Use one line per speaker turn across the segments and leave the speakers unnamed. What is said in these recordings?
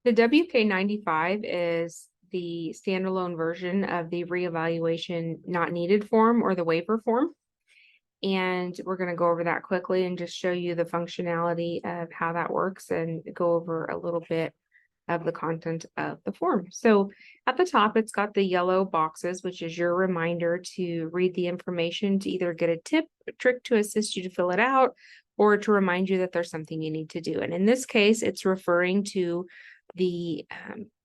The WK-95 is the standalone version of the reevaluation not needed form or the waiver form. And we're going to go over that quickly and just show you the functionality of how that works and go over a little bit of the content of the form. So at the top, it's got the yellow boxes, which is your reminder to read the information to either get a tip, a trick to assist you to fill it out, or to remind you that there's something you need to do. And in this case, it's referring to the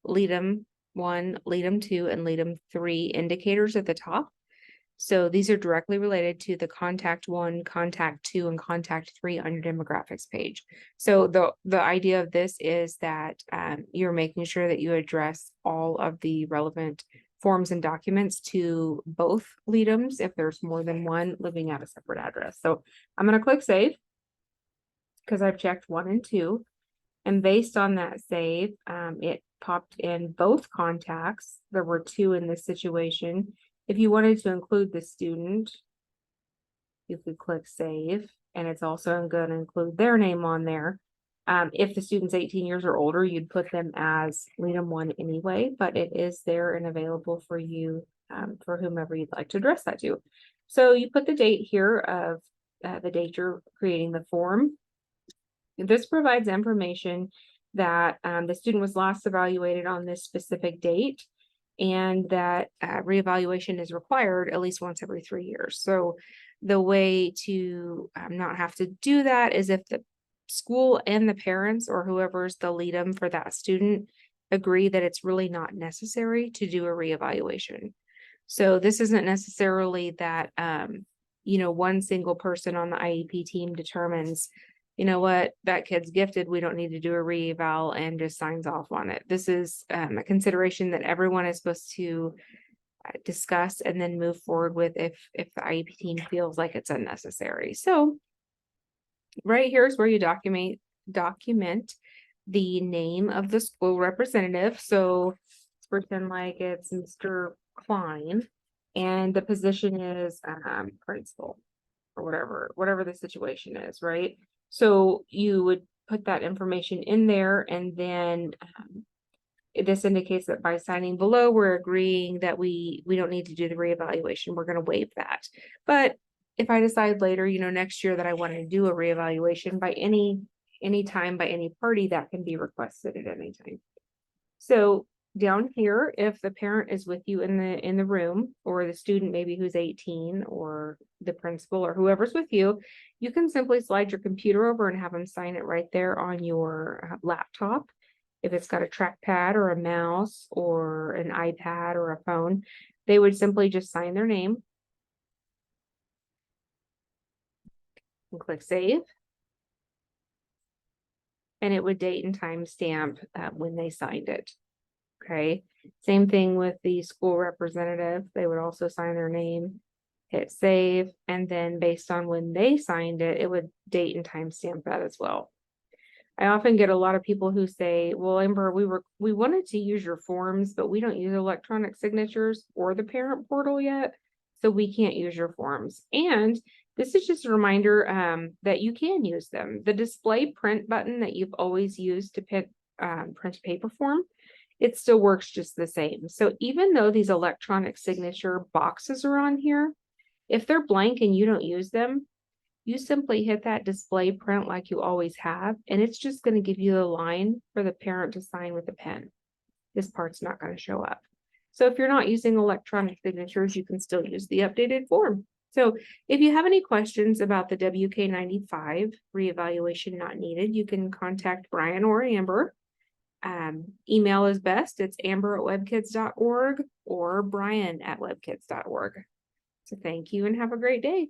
LEADM 1, LEADM 2, and LEADM 3 indicators at the top. So these are directly related to the contact 1, contact 2, and contact 3 on your demographics page. So the idea of this is that you're making sure that you address all of the relevant forms and documents to both LEADMs if there's more than one living at a separate address. So I'm going to click save because I've checked 1 and 2. And based on that save, it popped in both contacts. There were 2 in this situation. If you wanted to include the student, you could click save, and it's also going to include their name on there. If the student's 18 years or older, you'd put them as LEADM 1 anyway, but it is there and available for you for whomever you'd like to address that to. So you put the date here of the date you're creating the form. This provides information that the student was last evaluated on this specific date, and that reevaluation is required at least once every 3 years. So the way to not have to do that is if the school and the parents or whoever's the LEADM for that student agree that it's really not necessary to do a reevaluation. So this isn't necessarily that, one single person on the IEP team determines, you know what, that kid's gifted, we don't need to do a reeval, and just signs off on it. This is a consideration that everyone is supposed to discuss and then move forward with if the IEP team feels like it's unnecessary. So right here is where you document the name of the school representative. So let's pretend like it's Mr. Klein, and the position is principal or whatever the situation is, right? So you would put that information in there, and then this indicates that by signing below, we're agreeing that we don't need to do the reevaluation. We're going to waive that. But if I decide later, next year that I want to do a reevaluation by any time by any party, that can be requested at any time. So down here, if the parent is with you in the room, or the student maybe who's 18, or the principal or whoever's with you, you can simply slide your computer over and have them sign it right there on your laptop. If it's got a trackpad or a mouse or an iPad or a phone, they would simply just sign their name and click save. And it would date and time stamp when they signed it. Okay, same thing with the school representative. They would also sign their name, hit save, and then based on when they signed it, it would date and time stamp that as well. I often get a lot of people who say, well, Amber, we wanted to use your forms, but we don't use electronic signatures or the parent portal yet, so we can't use your forms. And this is just a reminder that you can use them. The display print button that you've always used to print a paper form, it still works just the same. So even though these electronic signature boxes are on here, if they're blank and you don't use them, you simply hit that display print like you always have, and it's just going to give you the line for the parent to sign with a pen. This part's not going to show up. So if you're not using electronic signatures, you can still use the updated form. So if you have any questions about the WK-95 reevaluation not needed, you can contact Brian or Amber. Email is best. It's amber@webkids.org or brian@webkids.org. So thank you and have a great day.